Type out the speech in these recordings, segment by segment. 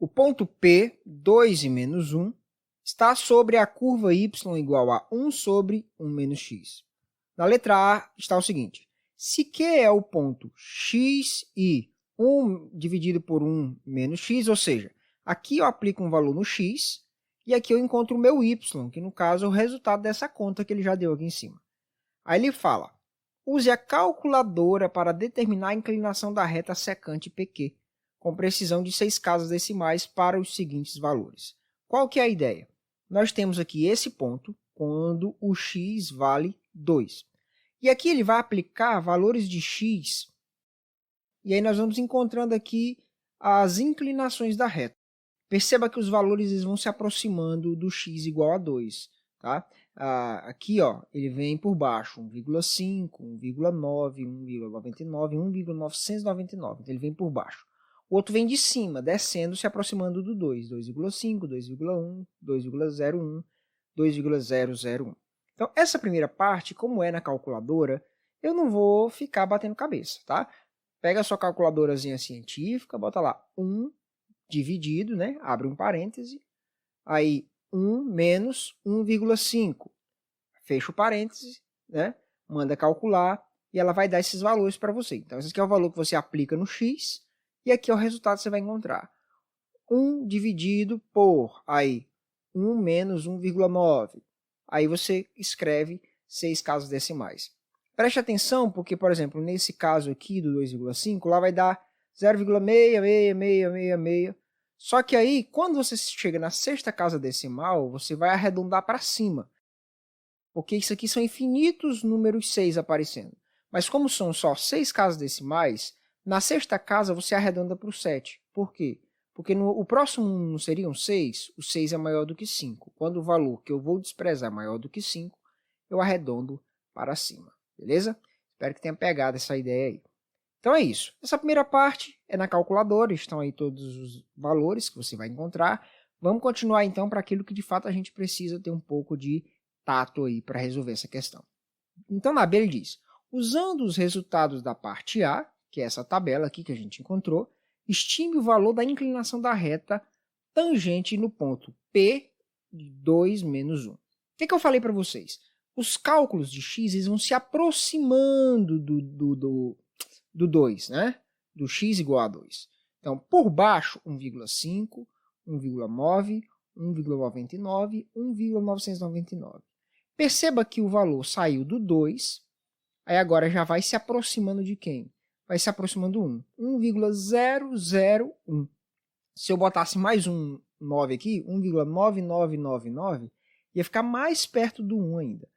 o ponto P, 2 e menos 1, está sobre a curva y igual a 1 sobre 1 menos x. Na letra A está o seguinte: se Q é o ponto x e 1 dividido por 1 menos x, ou seja, aqui eu aplico um valor no x e aqui eu encontro o meu y, que no caso é o resultado dessa conta que ele já deu aqui em cima. Aí ele fala: use a calculadora para determinar a inclinação da reta secante PQ, com precisão de 6 casas decimais para os seguintes valores. Qual que é a ideia? Nós temos aqui esse ponto quando o x vale 2. E aqui ele vai aplicar valores de x, e aí nós vamos encontrando aqui as inclinações da reta. Perceba que os valores vão se aproximando do x igual a 2. Tá? Aqui ó, ele vem por baixo, 1,5, 1,9, 1,99, 1,999. Então ele vem por baixo. O outro vem de cima, descendo, se aproximando do 2, 2,5, 2,1, 2,01, 2,001. Então, essa primeira parte, como é na calculadora, eu não vou ficar batendo cabeça, tá? Pega a sua calculadorazinha científica, bota lá 1 dividido, né? Abre um parêntese, aí 1 menos 1,5. Fecha o parêntese, né? Manda calcular e ela vai dar esses valores para você. Então, esse aqui é o valor que você aplica no x e aqui é o resultado que você vai encontrar. 1 dividido por, aí, 1 menos 1,9. Aí você escreve 6 casas decimais. Preste atenção porque, por exemplo, nesse caso aqui do 2,5, lá vai dar 0,66666. Só que aí, quando você chega na sexta casa decimal, você vai arredondar para cima. Porque isso aqui são infinitos números 6 aparecendo. Mas como são só 6 casas decimais, na sexta casa você arredonda para o 7. Por quê? Porque o próximo não seriam 6, o 6 é maior do que 5. Quando o valor que eu vou desprezar é maior do que 5, eu arredondo para cima. Beleza? Espero que tenha pegado essa ideia aí. Então é isso. Essa primeira parte é na calculadora, estão aí todos os valores que você vai encontrar. Vamos continuar então para aquilo que de fato a gente precisa ter um pouco de tato aí para resolver essa questão. Então na B ele diz: usando os resultados da parte A, que é essa tabela aqui que a gente encontrou, estime o valor da inclinação da reta tangente no ponto P de 2 menos 1. O que eu falei para vocês? Os cálculos de x eles vão se aproximando do 2, né? Do x igual a 2. Então, por baixo, 1,5, 1,9, 1,99, 1,999. Perceba que o valor saiu do 2, aí agora já vai se aproximando de quem? Vai se aproximando do 1, 1,001. Se eu botasse mais um 9 aqui, 1,9999, ia ficar mais perto do 1 ainda.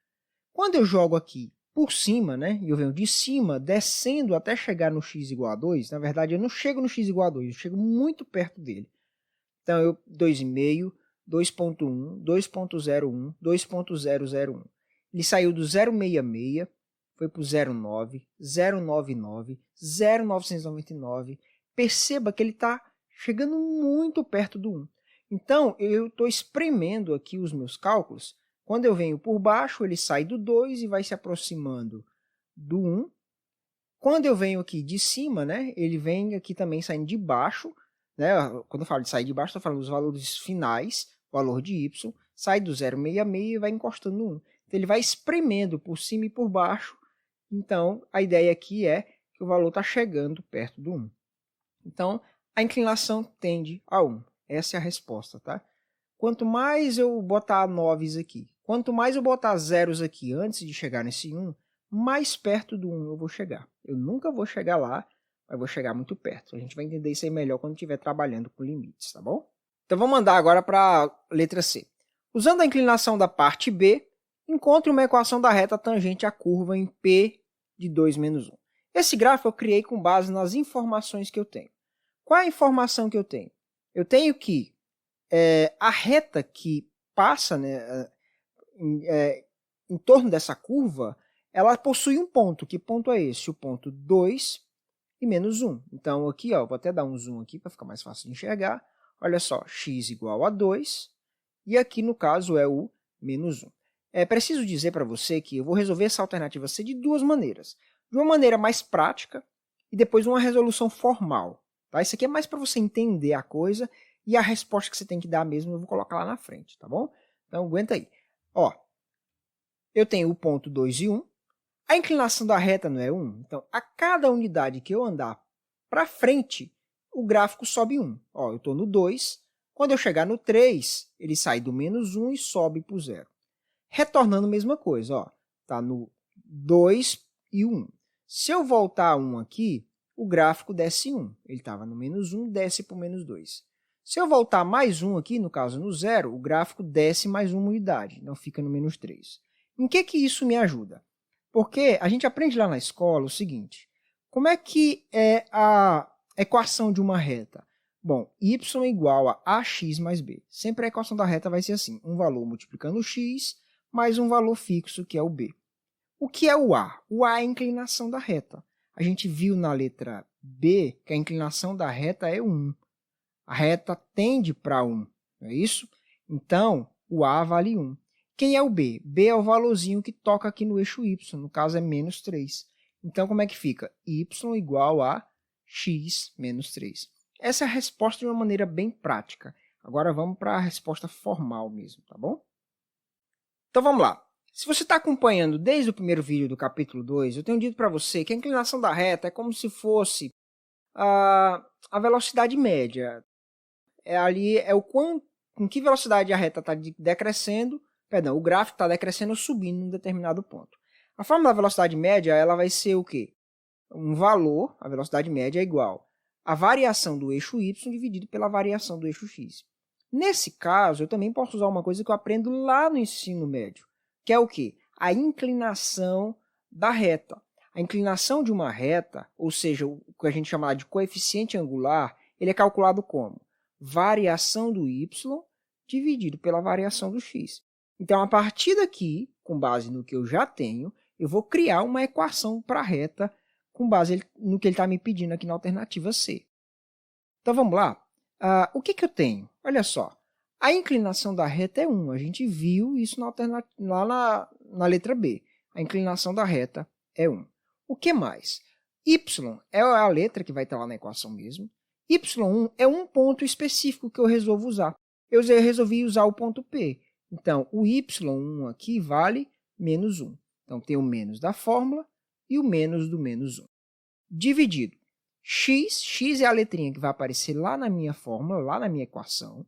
Quando eu jogo aqui por cima, né, e eu venho de cima, descendo até chegar no x igual a 2, na verdade eu não chego no x igual a 2, eu chego muito perto dele. Então eu 2,5, 2.1, 2.01, 2.001. Ele saiu do 066, foi para o 0,9, 0,99, 0,999. Perceba que ele está chegando muito perto do 1. Então, eu estou espremendo aqui os meus cálculos. Quando eu venho por baixo, ele sai do 2 e vai se aproximando do 1. Quando eu venho aqui de cima, né, ele vem aqui também saindo de baixo. Né? Quando eu falo de sair de baixo, estou falando dos valores finais, valor de y, sai do 0,66 e vai encostando no 1. Então, ele vai espremendo por cima e por baixo. Então, a ideia aqui é que o valor está chegando perto do 1. Então, a inclinação tende a 1. Essa é a resposta, tá? Quanto mais eu botar 9 aqui, quanto mais eu botar zeros aqui antes de chegar nesse 1, mais perto do 1 eu vou chegar. Eu nunca vou chegar lá, mas vou chegar muito perto. A gente vai entender isso aí melhor quando estiver trabalhando com limites, tá bom? Então, vamos andar agora para a letra C. Usando a inclinação da parte B, encontre uma equação da reta tangente à curva em P de 2 menos 1. Esse gráfico eu criei com base nas informações que eu tenho. Qual é a informação que eu tenho? Eu tenho que a reta que passa, né, em torno dessa curva, ela possui um ponto. Que ponto é esse? O ponto 2 e menos 1. Então, aqui, ó, vou até dar um zoom aqui para ficar mais fácil de enxergar. Olha só, x igual a 2, e aqui, no caso, é o menos 1. É preciso dizer para você que eu vou resolver essa alternativa C de duas maneiras. De uma maneira mais prática e depois uma resolução formal. Tá? Isso aqui é mais para você entender a coisa E a resposta que você tem que dar mesmo eu vou colocar lá na frente, tá bom? Então aguenta aí. Ó, eu tenho o ponto 2 e 1. A inclinação da reta não é 1? Então, a cada unidade que eu andar para frente, o gráfico sobe 1. Ó, eu estou no 2. Quando eu chegar no 3, ele sai do menos 1 e sobe para o 0. Retornando a mesma coisa, ó. Está no 2 e 1. Se eu voltar a 1 aqui, o gráfico desce 1. Ele estava no menos 1, desce para o menos 2. Se eu voltar mais 1 aqui, no caso no 0, o gráfico desce mais uma unidade, não fica no menos 3. Em que isso me ajuda? Porque a gente aprende lá na escola o seguinte, como é que é a equação de uma reta? Bom, y igual a ax mais b. Sempre a equação da reta vai ser assim, um valor multiplicando o x mais um valor fixo, que é o b. O que é o a? O a é a inclinação da reta. A gente viu na letra B que a inclinação da reta é 1. A reta tende para 1, não é isso? Então, o a vale 1. Quem é o b? B é o valorzinho que toca aqui no eixo y, no caso é menos 3. Então, como é que fica? Y igual a x menos 3. Essa é a resposta de uma maneira bem prática. Agora vamos para a resposta formal mesmo, tá bom? Então vamos lá. Se você está acompanhando desde o primeiro vídeo do capítulo 2, eu tenho dito para você que a inclinação da reta é como se fosse a velocidade média. Ali é o com que velocidade a reta está decrescendo, o gráfico está decrescendo ou subindo em um determinado ponto. A fórmula da velocidade média ela vai ser o quê? Um valor, a velocidade média é igual a variação do eixo y dividido pela variação do eixo x. Nesse caso, eu também posso usar uma coisa que eu aprendo lá no ensino médio, que é o quê? A inclinação da reta. A inclinação de uma reta, ou seja, o que a gente chama de coeficiente angular, ele é calculado como variação do y dividido pela variação do x. Então, a partir daqui, com base no que eu já tenho, eu vou criar uma equação para a reta com base no que ele está me pedindo aqui na alternativa C. Então, vamos lá. O que eu tenho? Olha só. A inclinação da reta é 1. A gente viu isso lá na letra B. A inclinação da reta é 1. O que mais? Y é a letra que vai estar lá na equação mesmo. Y1 é um ponto específico que eu resolvo usar. Eu resolvi usar o ponto P. Então, o Y1 aqui vale menos 1. Então, tem o menos da fórmula e o menos do menos 1. Dividido. X é a letrinha que vai aparecer lá na minha fórmula, lá na minha equação.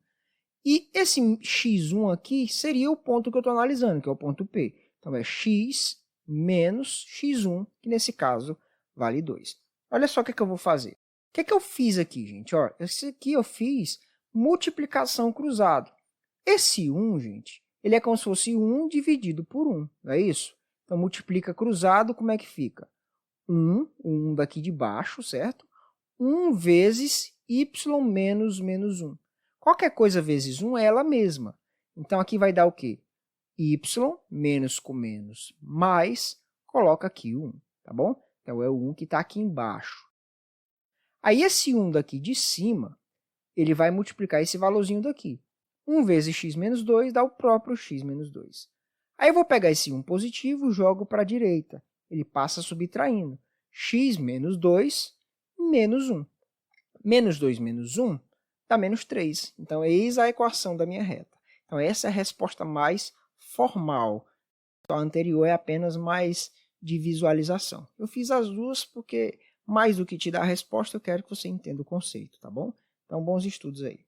E esse x1 aqui seria o ponto que eu estou analisando, que é o ponto P. Então, é x menos x1, que nesse caso vale 2. Olha só o que eu vou fazer. O que eu fiz aqui, gente? Olha, esse aqui eu fiz multiplicação cruzada. Esse 1, gente, ele é como se fosse 1 dividido por 1, não é isso? Então, multiplica cruzado, como é que fica? 1, o 1 daqui de baixo, certo? 1 vezes y menos menos 1. Qualquer coisa vezes 1 é ela mesma. Então, aqui vai dar o quê? Y menos com menos mais, coloca aqui o 1, tá bom? Então, é o 1 que está aqui embaixo. Aí, esse 1 daqui de cima, ele vai multiplicar esse valorzinho daqui. 1 vezes x menos 2 dá o próprio x menos 2. Aí, eu vou pegar esse 1 positivo e jogo para a direita. Ele passa subtraindo. X menos 2 menos 1. Menos 2 menos 1 dá menos 3. Então, eis a equação da minha reta. Então, essa é a resposta mais formal. A anterior é apenas mais de visualização. Eu fiz as duas porque, mais do que te dar a resposta, eu quero que você entenda o conceito, tá bom? Então, bons estudos aí.